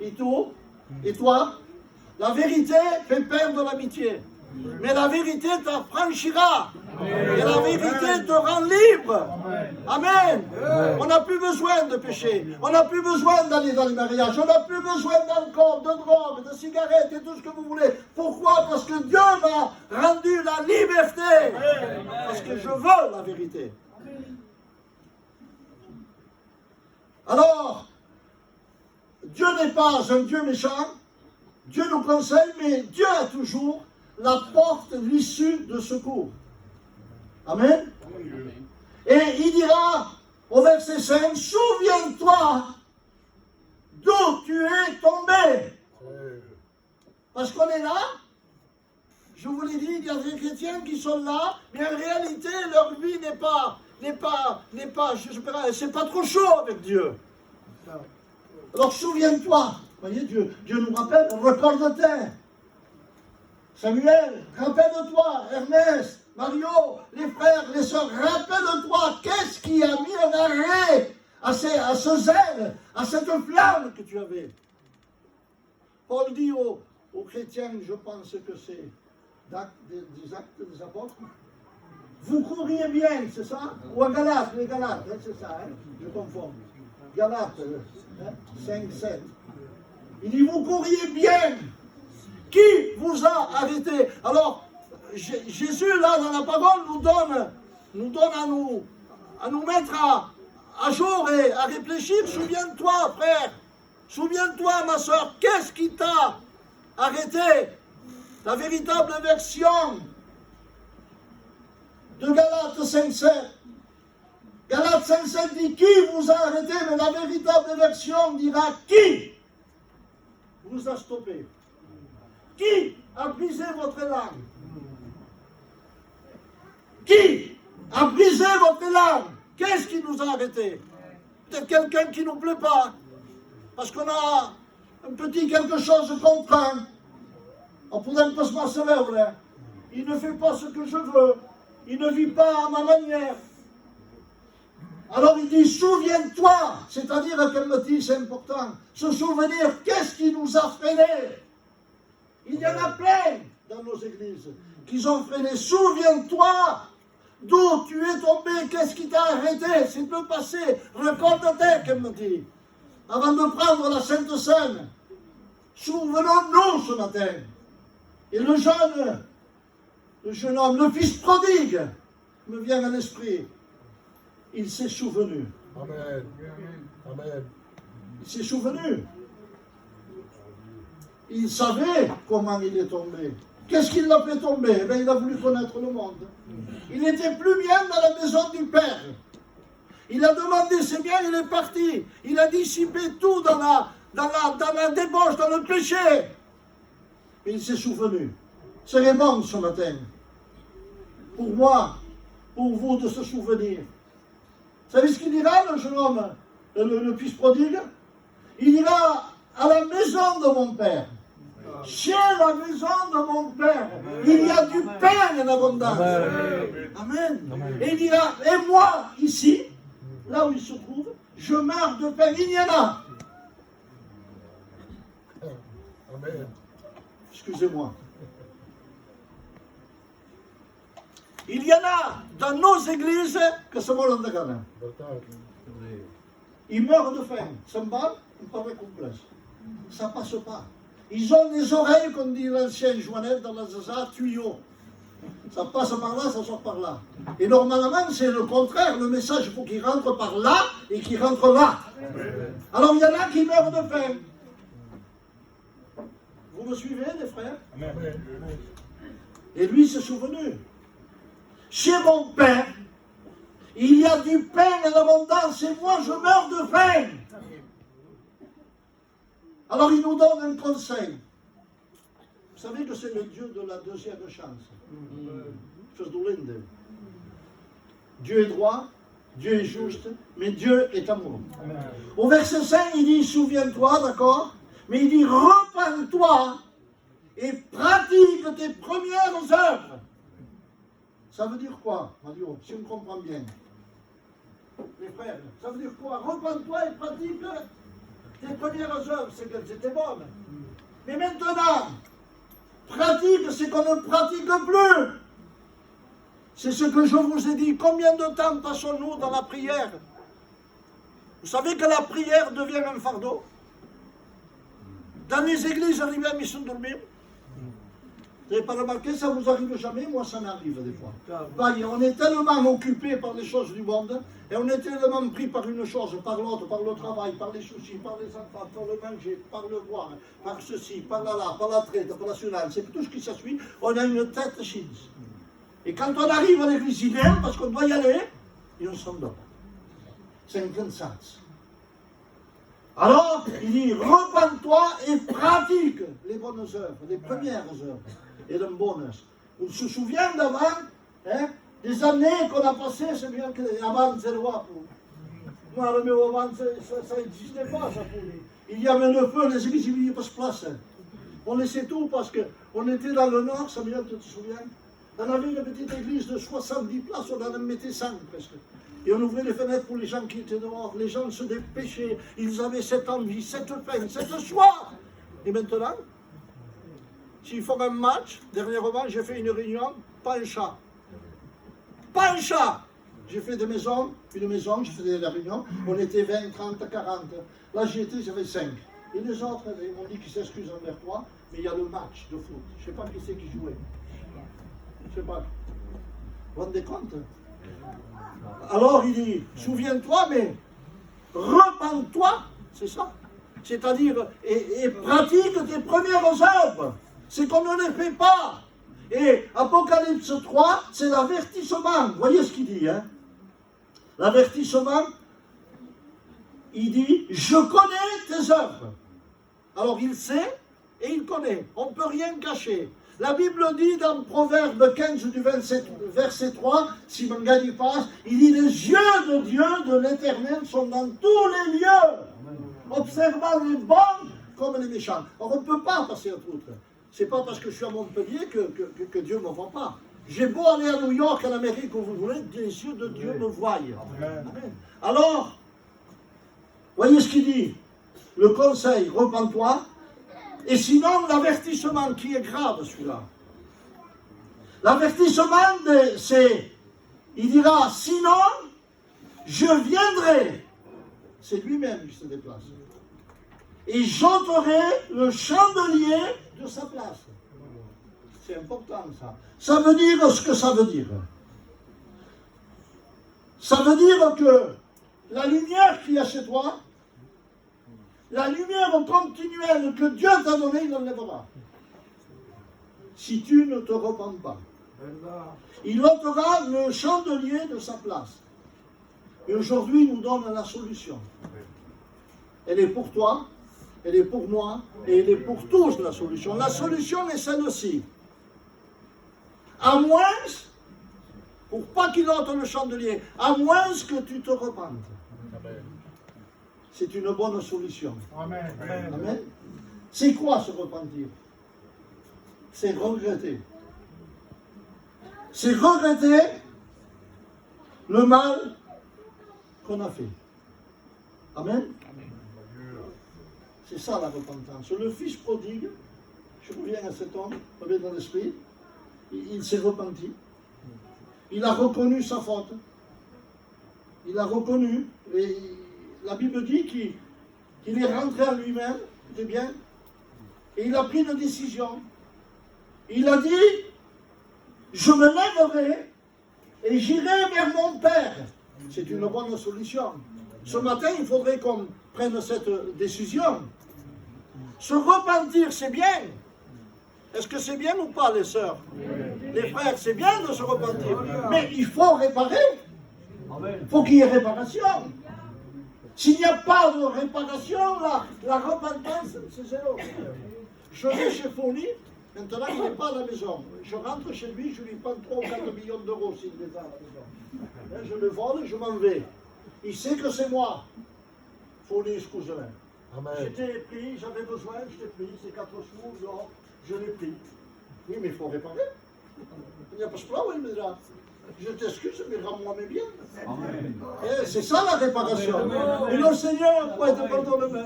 Speaker 1: Et tout. Et toi? La vérité fait perdre l'amitié. Mais la vérité t'affranchira. Et la vérité te rend libre. Amen. On n'a plus besoin de péché. On n'a plus besoin d'aller dans les mariages. On n'a plus besoin d'alcool, de drogue, de cigarettes et tout ce que vous voulez. Pourquoi? Parce que Dieu m'a rendu la liberté. Parce que je veux la vérité. Alors, Dieu n'est pas un Dieu méchant, Dieu nous conseille, mais Dieu a toujours la porte, l'issue de secours. Amen. Et il dira au verset 5, souviens-toi d'où tu es tombé. Parce qu'on est là, je vous l'ai dit, il y a des chrétiens qui sont là, mais en réalité, leur vie c'est pas trop chaud avec Dieu. Alors souviens-toi, voyez, Dieu nous rappelle, recorde-toi. Samuel, rappelle-toi, Ernest, Mario, les frères, les sœurs, rappelle-toi, qu'est-ce qui a mis un arrêt à ce zèle, à cette flamme que tu avais. Paul dit aux chrétiens, je pense que c'est des actes des apôtres, vous couriez bien, c'est ça? Ou à Galates, les Galates, hein, c'est ça, hein? Je confonds. Galates, 5, 7. Il dit, vous couriez bien. Qui vous a arrêté? Alors, Jésus, là, dans la parole, nous donne à nous mettre à jour et à réfléchir. Souviens-toi, frère. Souviens-toi, ma soeur, qu'est-ce qui t'a arrêté? La véritable version de Galates 5.7. Galates 5.7 dit qui vous a arrêté, mais la véritable version dira qui vous a stoppé. Qui a brisé votre langue? Qui a brisé votre langue? Qu'est-ce qui nous a arrêtés? Peut-être quelqu'un qui ne nous plaît pas, parce qu'on a un petit quelque chose contre un. On pourrait pas se passer là. Il ne fait pas ce que je veux. Il ne vit pas à ma manière. Alors il dit, souviens-toi. C'est-à-dire, qu'elle me dit, c'est important. Se souvenir, qu'est-ce qui nous a freinés? Il y en a plein dans nos églises qui ont freiné. Souviens-toi d'où tu es tombé, qu'est-ce qui t'a arrêté? C'est le passé. Recorde-toi, qu'elle me dit. Avant de prendre la Sainte Seine. Souvenons-nous ce matin. Et le jeune homme, le fils prodigue, me vient à l'esprit. Il s'est souvenu.
Speaker 3: Amen. Amen.
Speaker 1: Il s'est souvenu. Il savait comment il est tombé. Qu'est-ce qui l'a fait tomber? Eh bien, il a voulu connaître le monde. Il n'était plus bien dans la maison du Père. Il a demandé ses biens, il est parti. Il a dissipé tout dans la débauche, dans le péché. Et il s'est souvenu. C'est bon ce matin. Pour moi, pour vous de se souvenir. Vous savez ce qu'il dira, le jeune homme, le fils prodigue? Il dira à la maison de mon Père. Chez la maison de mon Père, il y a du pain en abondance. Amen. Amen. Et il dira, et moi, ici, là où il se trouve, je meurs de pain. Il y en a.
Speaker 3: Amen.
Speaker 1: Excusez-moi. Il y en a dans nos églises que se mourent de gamin. Ils meurent de faim. Ça me va, il paraît complexe. Ça passe pas. Ils ont les oreilles, comme dit l'ancien Joannette dans la Zaza, tuyaux. Ça passe par là, ça sort par là. Et normalement, c'est le contraire. Le message, il faut qu'il rentre par là et qu'il rentre là. Alors, il y en a qui meurent de faim. Vous me suivez, les frères?
Speaker 3: Amen.
Speaker 1: Et lui s'est souvenu. Chez mon Père, il y a du pain en abondance et moi, je meurs de faim. Alors il nous donne un conseil. Vous savez que c'est le Dieu de la deuxième chance. Dieu est droit, Dieu est juste, mais Dieu est amour. Au verset 5, il dit, souviens-toi, d'accord? Mais il dit, repens-toi et pratique tes premières œuvres. Ça veut dire quoi, Mario, si on comprend bien? Les frères, ça veut dire quoi? Repens-toi et pratique tes premières œuvres, c'est qu'elles étaient bonnes. Mais maintenant, pratique, c'est qu'on ne pratique plus. C'est ce que je vous ai dit. Combien de temps passons-nous dans la prière? Vous savez que la prière devient un fardeau. Dans les églises, arrivées à Mission Dormir, Vous n'avez pas remarqué, ça ne vous arrive jamais, moi ça m'arrive des fois. Voyez, on est tellement occupé par les choses du monde, et on est tellement pris par une chose, par l'autre, par le travail, par les soucis, par les enfants, par le manger, par le boire, par ceci, par là, par la traite, par l'assurance, c'est tout ce qui s'ensuit, on a une tête chine. Et quand on arrive à l'église, il aime, parce qu'on doit y aller, et on s'endort. C'est un grand sens. Alors, il dit, repens-toi et pratique les bonnes œuvres, les premières œuvres, et les bonnes. On se souvient d'avant, hein, des années qu'on a passées, c'est bien qu'avant, c'est le roi. Moi, le meu avant, ça n'existait pas, ça. Il y avait le feu, les églises, il n'y avait pas de place. On laissait tout parce qu'on était dans le nord, Samuel, tu te souviens? On avait une petite église de 70 places, on en mettait 5 presque. Et on ouvrait les fenêtres pour les gens qui étaient dehors. Les gens se dépêchaient. Ils avaient cette envie, cette faim, cette soif. Et maintenant, s'ils font un match, dernièrement, j'ai fait une réunion, pas un chat. Pas un chat. J'ai fait une maison, je faisais la réunion, on était 20, 30, 40. Là, j'y étais, j'avais 5. Et les autres, ils m'ont dit qu'ils s'excusent envers toi, mais il y a le match de foot. Je ne sais pas qui c'est qui jouait. Je ne sais pas. Vous vous rendez compte? Alors il dit, souviens-toi, mais repens-toi, c'est ça. C'est-à-dire, et pratique tes premières œuvres. C'est qu'on ne les fait pas. Et Apocalypse 3, c'est l'avertissement. Vous voyez ce qu'il dit, hein? L'avertissement, il dit, je connais tes œuvres. Alors il sait et il connaît. On ne peut rien cacher. La Bible dit dans Proverbe 15 du verset 3, si Mangani passe, il dit, les yeux de Dieu, de l'Éternel, sont dans tous les lieux, observant les bons comme les méchants. Alors on ne peut pas passer outre. C'est pas parce que je suis à Montpellier que Dieu ne me voit pas. J'ai beau aller à New York, en Amérique, où vous voulez, les yeux de Dieu me voient. Amen. Alors, voyez ce qu'il dit. Le conseil, repens-toi. Et sinon, l'avertissement qui est grave, celui-là. L'avertissement, c'est, il dira, sinon, je viendrai. C'est lui-même qui se déplace. Et j'ôterai le chandelier de sa place. C'est important, ça. Ça veut dire ce que ça veut dire. Ça veut dire que la lumière qu'il y a chez toi, la lumière continuelle que Dieu t'a donnée, il l'enlèvera. Si tu ne te repens pas. Il ôtera le chandelier de sa place. Et aujourd'hui, il nous donne la solution. Elle est pour toi, elle est pour moi, et elle est pour tous la solution. La solution est celle-ci. À moins, pour pas qu'il ôte le chandelier, à moins que tu te repentes. C'est une bonne solution.
Speaker 3: Amen.
Speaker 1: Amen. C'est quoi se repentir? C'est regretter. C'est regretter le mal qu'on a fait. Amen. C'est ça la repentance. Le fils prodigue, je reviens à cet homme, reviens dans l'esprit, il s'est repenti. Il a reconnu sa faute. Il a reconnu. Et la Bible dit qu'il est rentré à lui-même, c'est bien, et il a pris une décision. Il a dit, je me lèverai et j'irai vers mon Père. C'est une bonne solution. Ce matin, il faudrait qu'on prenne cette décision. Se repentir, c'est bien. Est-ce que c'est bien ou pas, les sœurs? Les frères, c'est bien de se repentir. Mais il faut réparer. Il faut qu'il y ait réparation. S'il n'y a pas de réparation, la repentance, c'est zéro. Je vais chez Folie, maintenant il n'est pas à la maison. Je rentre chez lui, je lui prends 3 ou 4 millions d'euros s'il les a à la maison. Je le vole, je m'en vais. Il sait que c'est moi. Folie, excuse-moi. J'étais pris, j'avais besoin, je t'ai pris, c'est 4 sous, non, je l'ai pris. Oui, mais il faut réparer. Il n'y a pas de problème, il me dira. Je t'excuse, mais rends-moi mes biens. C'est ça la réparation. Et le Seigneur, ouais, pardonne-moi.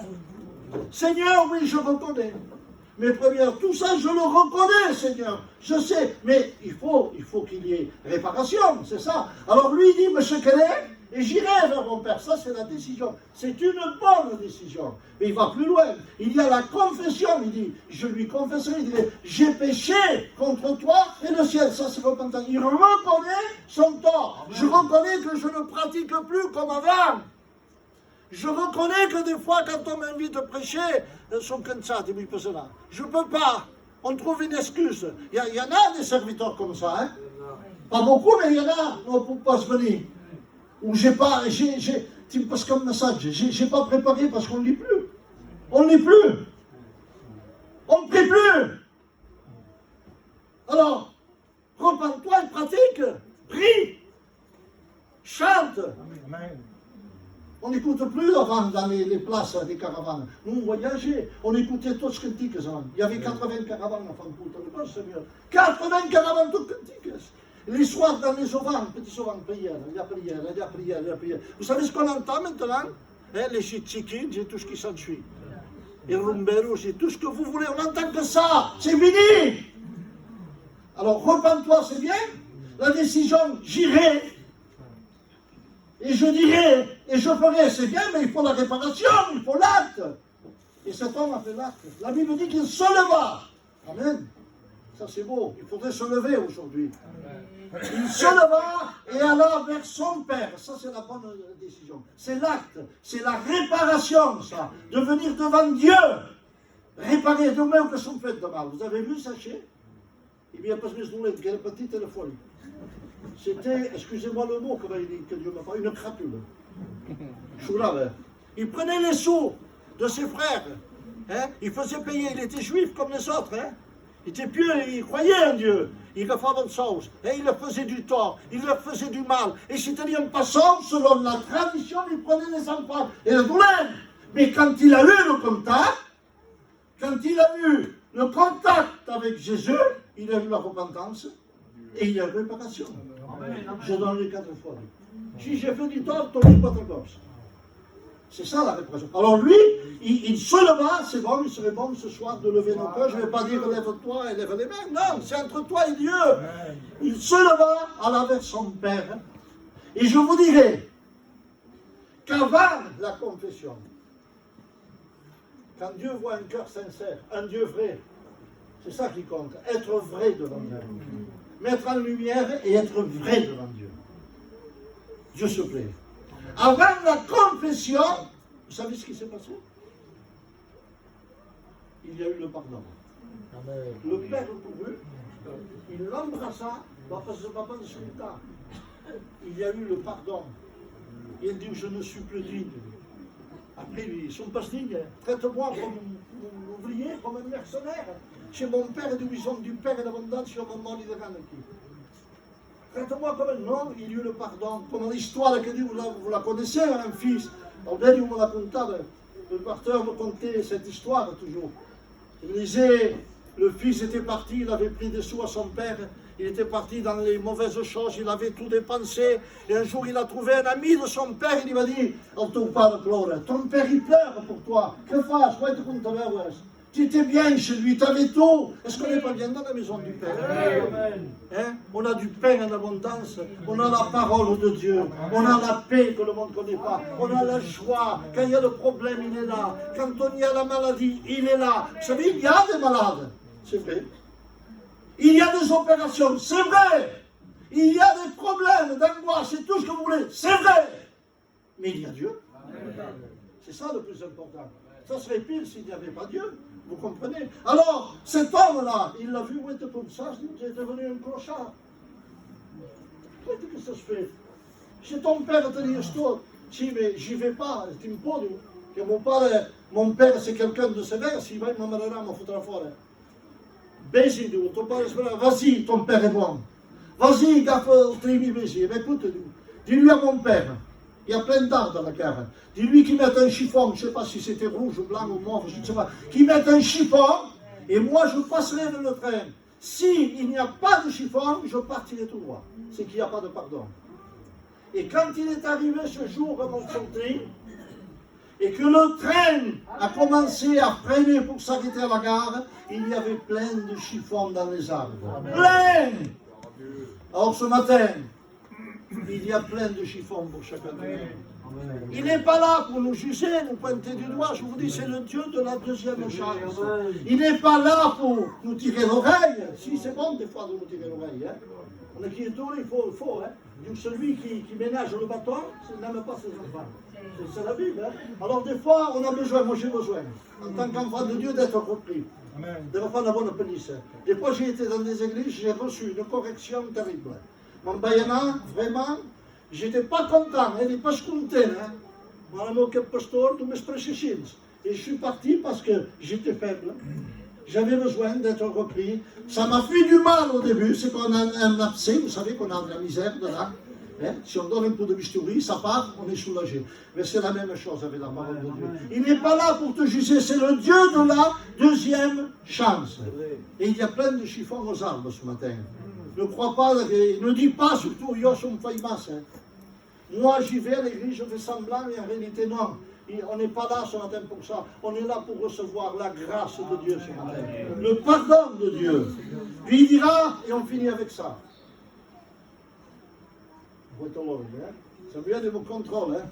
Speaker 1: Seigneur, oui, je reconnais. Mes premières, tout ça, je le reconnais, Seigneur. Je sais, mais il faut qu'il y ait réparation, c'est ça. Alors lui, il dit, monsieur Keller, et j'irai vers mon Père. Ça, c'est la décision. C'est une bonne décision. Mais il va plus loin. Il y a la confession. Il dit, je lui confesserai. Il dit, j'ai péché contre toi et le ciel. Ça, c'est repentant. Il reconnaît son tort. Je reconnais que je ne pratique plus comme avant. Je reconnais que des fois, quand on m'invite à prêcher, je ne peux pas. On trouve une excuse. Il y en a des serviteurs comme ça. Hein? Pas beaucoup, mais il y en a. On ne peut pas se venir. Ou tu me passes comme message. J'ai pas préparé parce qu'on ne lit plus. On ne lit plus. On ne prie plus. Alors, repens-toi et pratique. Prie. Chante.
Speaker 3: Amen.
Speaker 1: On n'écoute plus avant dans les places des caravanes. Nous, on voyageait, on écoutait tous les cantiques. Il y avait 80 caravanes à Francfort. 80 caravanes toutes cantiques. Les soirs dans les auvents, petits auvents, prière, il y a prière, il y a prière, il y a prière. Vous savez ce qu'on entend maintenant? Les chichiquins, c'est tout ce qui s'ensuit. Les rumberos, c'est tout ce que vous voulez. On n'entend que ça. C'est fini. Alors, repens-toi, c'est bien. La décision, j'irai. Et je dirai, et je ferai, c'est bien, mais il faut la réparation, il faut l'acte. Et cet homme a fait l'acte. La Bible dit qu'il se leva. Amen. Ça c'est beau, il faudrait se lever aujourd'hui. Il se leva et alla vers son Père. Ça c'est la bonne décision. C'est l'acte, c'est la réparation, ça. De venir devant Dieu. Réparer de même que son fait de mal. Vous avez vu, sachez? Il vient pas se mettre quelle petite folie. C'était, excusez-moi le mot, comment il dit que Dieu m'a pas, une crapule. Chourave. Il prenait les sous de ses frères. Hein? Il faisait payer, il était juif comme les autres. Hein? Il était pieux, il croyait en Dieu. Il a fait bonne chose. Et il leur faisait du tort, il leur faisait du mal. Et c'était en passant, selon la tradition, il prenait les enfants et le douleur. Mais quand il a eu le contact avec Jésus, il a eu la repentance et il y a eu la réparation. Je donne les 4 fois. Si j'ai fait du tort, t'en dis 4 gosses. C'est ça la réparation. Alors lui, il se leva, c'est bon, il serait bon ce soir de lever nos cœurs. Je ne vais pas dire lève-toi et lève les mains. Non, c'est entre toi et Dieu. Il se leva, alla vers son Père. Et je vous dirai qu'avant la confession, quand Dieu voit un cœur sincère, un Dieu vrai, c'est ça qui compte, être vrai devant Dieu. Mettre en lumière et être vrai devant Dieu. Dieu se plaît. Avant la confession, vous savez ce qui s'est passé? Il y a eu le pardon.
Speaker 3: Amen.
Speaker 1: Le Père couru, il l'embrassa, il y a eu le pardon. Il dit, je ne suis plus digne. Après, ils ne sont pas dignes. Traite-moi comme un ouvrier, comme un mercenaire. Chez mon père, ils ont du père et d'abondance sur mon nom de qui. Traite-moi comme un non, il y a eu le pardon. Comme l'histoire que dit, vous la connaissez, un fils. Au début, on me l'a conté, le pasteur me contait cette histoire toujours. Il disait, le fils était parti, il avait pris des sous à son père, il était parti dans les mauvaises choses, il avait tout dépensé. Et un jour, il a trouvé un ami de son père, il lui a dit, ton père il pleure pour toi, que fais-je? Ouais, tu comptes tu étais bien chez lui, tu avais tout. Est-ce qu'on n'est pas bien dans la maison du Père? Hein? On a du pain en abondance, on a la parole de Dieu, on a la paix que le monde ne connaît pas, on a la joie. Quand il y a le problème, il est là. Quand il y a la maladie, il est là. Vous savez, il y a des malades, c'est vrai. Il y a des opérations, c'est vrai. Il y a des problèmes d'angoisse, c'est tout ce que vous voulez, c'est vrai. Mais il y a Dieu. C'est ça le plus important. Ça serait pire s'il n'y avait pas Dieu. Vous comprenez? Alors, cet homme-là, il l'a vu, où était comme ça, il est devenu un clochard. Qu'est-ce que ça se fait? Si ton père te dit, si, mais j'y vais pas, tu me poses, que mon père c'est quelqu'un de sévère, s'il va, il m'amènera, il me foutra fort. Baisi, ton père est vas-y, ton père est bon. Vas-y, gaffe, trimi, baisi. Écoute, dis-lui à mon père. Il y a plein d'art dans la cave. Dis-lui qu'il mette un chiffon, je ne sais pas si c'était rouge, blanc ou mauve, je ne sais pas. Qu'il mette un chiffon, et moi je passerai le train. S'il n'y a pas de chiffon, je partirai tout droit. C'est qu'il n'y a pas de pardon. Et quand il est arrivé ce jour à Montfaucon, et que le train a commencé à freiner pour s'arrêter à la gare, il y avait plein de chiffons dans les arbres. Plein! Alors ce matin, il y a plein de chiffons pour chacun de nous. Il n'est pas là pour nous juger, nous pointer du doigt. Je vous dis, c'est le Dieu de la deuxième chance. Il n'est pas là pour nous tirer l'oreille. Si, c'est bon des fois de nous tirer l'oreille. Hein. On est qui est tourné, il faut. Hein. Donc celui qui ménage le bâton, il n'aime pas ses enfants. C'est la Bible. Hein. Alors des fois, on a besoin, moi j'ai besoin, en tant qu'enfant de Dieu, d'être repris. De reprendre la bonne police. Des fois, j'ai été dans des églises, j'ai reçu une correction terrible. Mon baïana, vraiment, j'étais pas content, elle n'est pas contente. Hein. Moi, je pasteur, tu me prêches. Et je suis parti parce que j'étais faible. J'avais besoin d'être repris. Ça m'a fait du mal au début, c'est qu'on a un abcès, vous savez qu'on a de la misère dedans. Hein? Si on donne un peu de bistouri, ça part, on est soulagé. Mais c'est la même chose avec la parole de Dieu. Il n'est pas là pour te juger, c'est le Dieu de la deuxième chance. Et il y a plein de chiffons aux arbres ce matin. Ne crois pas, ne dis pas surtout, yo son faillas. Moi j'y vais à l'église, je fais semblant, et en réalité non. On n'est pas là ce matin pour ça. On est là pour recevoir la grâce de Dieu ce matin. Le pardon de Dieu. Puis il dira, et on finit avec ça. Ça vient de mon contrôle. Hein?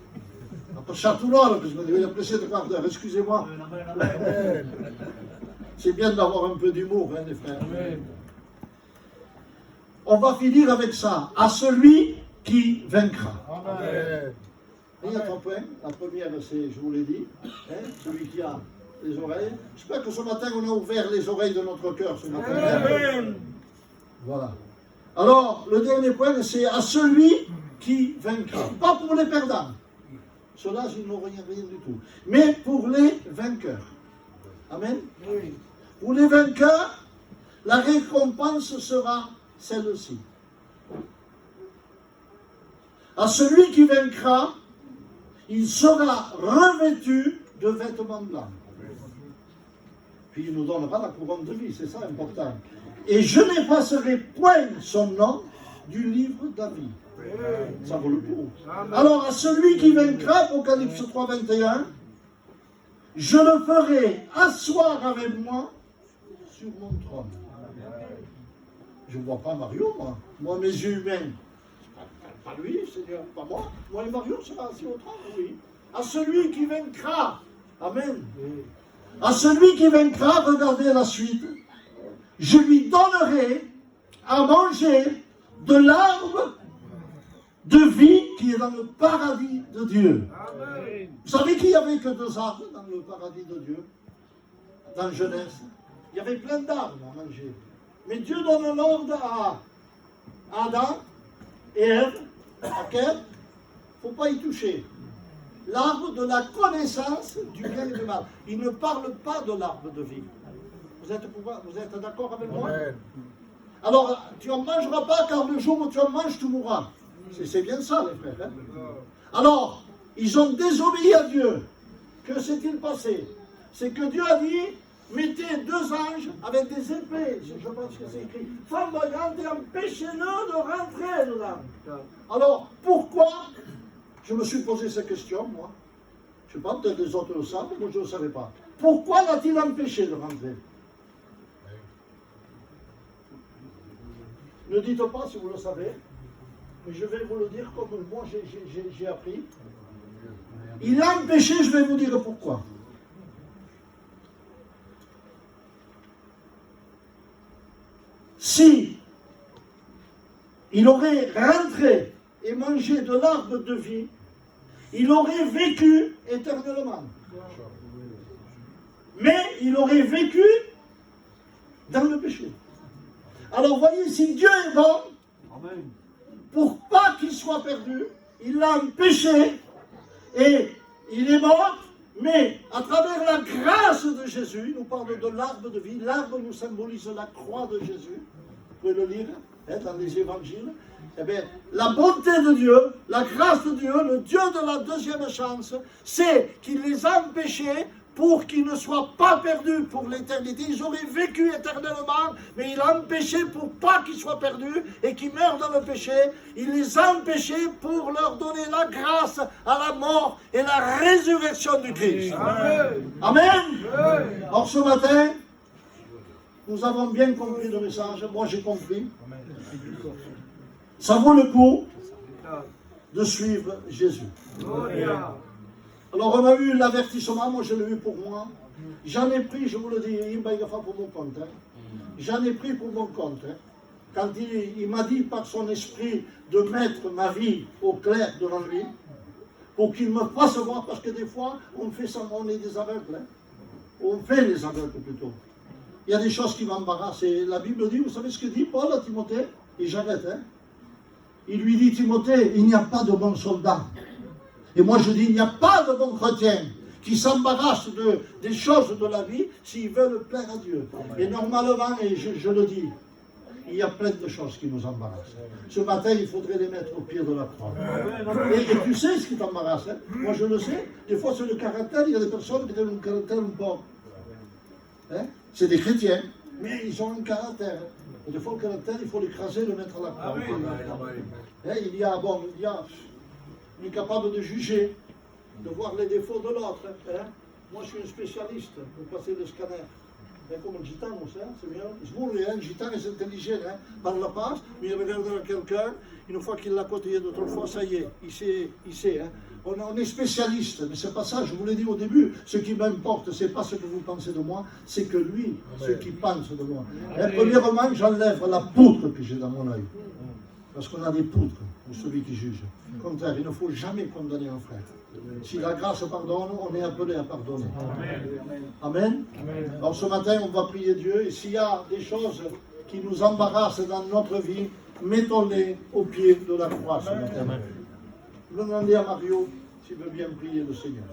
Speaker 1: Après Château-Lord, parce que je vais apprécier de part d'heure. Excusez-moi. C'est bien d'avoir un peu d'humour, hein, les frères. On va finir avec ça. À celui qui vaincra. Amen. Il y a 3 points. La première, c'est, je vous l'ai dit, hein, celui qui a les oreilles. J'espère que ce matin, on a ouvert les oreilles de notre cœur. Ce matin. Amen. Voilà. Alors, le dernier point, c'est à celui qui vaincra. Pas pour les perdants. Ceux-là, ils n'ont rien du tout. Mais pour les vainqueurs. Amen. Oui. Pour les vainqueurs, la récompense sera celle-ci. À celui qui vaincra, il sera revêtu de vêtements blancs. Puis il nous donnera la couronne de vie, c'est ça important. Et je n'effacerai point son nom du livre de la vie. Ça vaut le coup. Alors à celui qui vaincra, Apocalypse 3, 21, je le ferai asseoir avec moi sur mon trône. Je ne vois pas Mario, moi. Moi, mes yeux humains. Pas lui, Seigneur, pas moi. Moi et Mario sera assis au trône, oui. À celui qui vaincra. Amen. À celui qui vaincra, regardez la suite. Je lui donnerai à manger de l'arbre de vie qui est dans le paradis de Dieu. Amen. Vous savez qu'il n'y avait que 2 arbres dans le paradis de Dieu? Dans Genèse. Il y avait plein d'arbres à manger. Mais Dieu donne l'ordre à Adam et Ève, à quel? Il ne faut pas y toucher. L'arbre de la connaissance du bien et du mal. Il ne parle pas de l'arbre de vie. Vous êtes d'accord avec moi? Amen. Alors, tu n'en mangeras pas car le jour où tu en manges, tu mourras. C'est bien ça, les frères. Hein? Alors, ils ont désobéi à Dieu. Que s'est-il passé? C'est que Dieu a dit, mettez 2 anges avec des épées. Je pense que c'est écrit. Flamboyantes et empêchez-le de rentrer dedans. Alors, pourquoi? Je me suis posé cette question, moi. Je ne sais pas, peut-être les autres le savent, mais moi je ne le savais pas. Pourquoi l'a-t-il empêché de rentrer? Ne dites pas si vous le savez, mais je vais vous le dire comme moi j'ai appris. Il l'a empêché, je vais vous dire pourquoi. Si il aurait rentré et mangé de l'arbre de vie, il aurait vécu éternellement. Mais il aurait vécu dans le péché. Alors voyez, si Dieu est bon, pour pas qu'il soit perdu, il l'a empêché et il est mort, mais à travers la grâce de Jésus, il nous parle de l'arbre de vie. L'arbre nous symbolise la croix de Jésus. Vous pouvez le lire dans les évangiles. Eh bien, la bonté de Dieu, la grâce de Dieu, le Dieu de la deuxième chance, c'est qu'il les a empêchés pour qu'ils ne soient pas perdus pour l'éternité. Ils auraient vécu éternellement, mais il a empêché pour pas qu'ils soient perdus et qu'ils meurent dans le péché. Il les a empêchés pour leur donner la grâce à la mort et la résurrection du Christ. Amen. Amen. Alors ce matin, nous avons bien compris le message. Moi j'ai compris. Ça vaut le coup de suivre Jésus. Alors on a eu l'avertissement, moi je l'ai eu pour moi. J'en ai pris, je vous le dis, il m'a fait pour mon compte. Hein. J'en ai pris pour mon compte. Hein. Quand il m'a dit par son esprit de mettre ma vie au clair devant lui, pour qu'il me fasse voir, parce que des fois, on fait ça, on est des aveugles. Hein. On fait les aveugles plutôt. Il y a des choses qui m'embarrassent. Et la Bible dit, vous savez ce que dit Paul à Timothée? Et j'arrête. Hein. Il lui dit, Timothée, il n'y a pas de bon soldat. Et moi je dis, il n'y a pas de bon chrétien qui s'embarrasse des choses de la vie s'ils veulent plaire à Dieu. Et normalement, et je le dis, il y a plein de choses qui nous embarrassent. Ce matin, il faudrait les mettre au pied de la croix. Et tu sais ce qui t'embarrasse. Hein? Moi je le sais. Des fois c'est le caractère, il y a des personnes qui ont un caractère un peu... Hein? C'est des chrétiens, mais ils ont un caractère. Et des fois le caractère, il faut l'écraser, le mettre à la croix. Hein? Il est capable de juger, de voir les défauts de l'autre. Hein? Moi, je suis un spécialiste pour passer le scanner. Hein, comme un gitan, c'est bien. Un gitan est intelligent, hein? Parle pas, mais il regarde quelqu'un, une fois qu'il l'a côtoyé d'autres fois, ça y est, il sait. Hein? On est spécialiste, mais c'est pas ça, je vous l'ai dit au début. Ce qui m'importe, c'est pas ce que vous pensez de moi, c'est que lui, ce qu'il pense de moi. Hein, premièrement, j'enlève la poutre que j'ai dans mon œil. Parce qu'on a des poutres pour celui qui juge. Au contraire, il ne faut jamais condamner un frère. Si la grâce pardonne, on est appelé à pardonner. Amen. Amen. Alors ce matin, on va prier Dieu. Et s'il y a des choses qui nous embarrassent dans notre vie, mettons-les au pied de la croix ce matin. Je vais demander à Mario s'il veut bien prier le Seigneur.